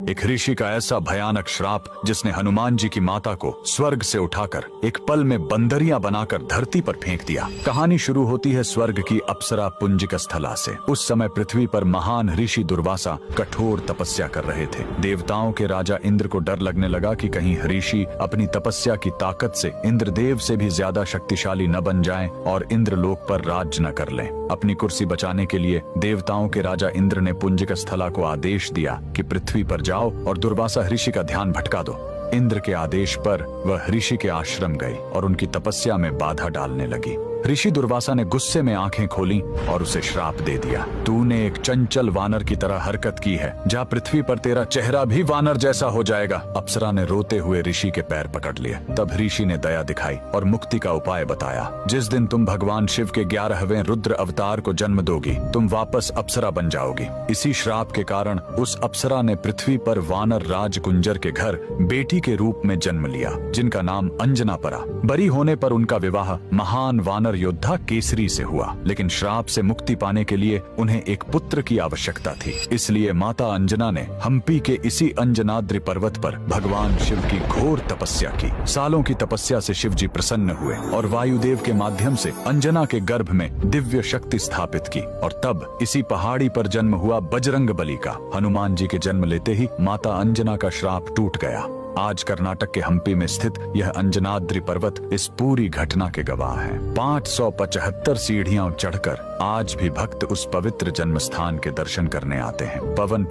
एक ऋषि का ऐसा भयानक श्राप जिसने हनुमान जी की माता को स्वर्ग से उठाकर एक पल में बंदरियां बनाकर धरती पर फेंक दिया। कहानी शुरू होती है स्वर्ग की अप्सरा पुंजिक स्थला से। उस समय पृथ्वी पर महान ऋषि दुर्वासा कठोर तपस्या कर रहे थे। देवताओं के राजा इंद्र को डर लगने लगा कि कहीं ऋषि अपनी तपस्या की ताकत से इंद्रदेव से भी ज्यादा शक्तिशाली न बन जाएं और इंद्रलोक पर राज न कर लें। अपनी कुर्सी बचाने के लिए देवताओं के राजा इंद्र ने पुंजिक स्थला को आदेश दिया कि पृथ्वी पर जाओ और दुर्वासा ऋषि का ध्यान भटका दो। इंद्र के आदेश पर वह ऋषि के आश्रम गई और उनकी तपस्या में बाधा डालने लगी। ऋषि दुर्वासा ने गुस्से में आंखें खोली और उसे श्राप दे दिया। तूने एक चंचल वानर की तरह हरकत की है, जा पृथ्वी पर तेरा चेहरा भी वानर जैसा हो जाएगा। अप्सरा ने रोते हुए ऋषि के पैर पकड़ लिए। तब ऋषि ने दया दिखाई और मुक्ति का उपाय बताया। जिस दिन तुम भगवान शिव के 11वें रुद्र अवतार को जन्म दोगी, तुम वापस अप्सरा बन जाओगी। इसी श्राप के कारण उस अप्सरा ने पृथ्वी पर वानर राज कुंजर के घर बेटी के रूप में जन्म लिया, जिनका नाम अंजना पड़ा। बरी होने पर उनका विवाह महान वानर योद्धा केसरी से हुआ, लेकिन श्राप से मुक्ति पाने के लिए उन्हें एक पुत्र की आवश्यकता थी। इसलिए माता अंजना ने हम्पी के इसी अंजनाद्रि पर्वत पर भगवान शिव की घोर तपस्या की। सालों की तपस्या से शिव जी प्रसन्न हुए और वायुदेव के माध्यम से अंजना के गर्भ में दिव्य शक्ति स्थापित की। और तब इसी पहाड़ी पर जन्म हुआ बजरंग बली का। हनुमान जी के जन्म लेते ही माता अंजना का श्राप टूट गया। आज कर्नाटक के हम्पी में स्थित यह अंजनाद्रि पर्वत इस पूरी घटना के गवाह है। 575 सीढ़ियां चढ़कर आज भी भक्त उस पवित्र जन्म स्थान के दर्शन करने आते हैं। पवन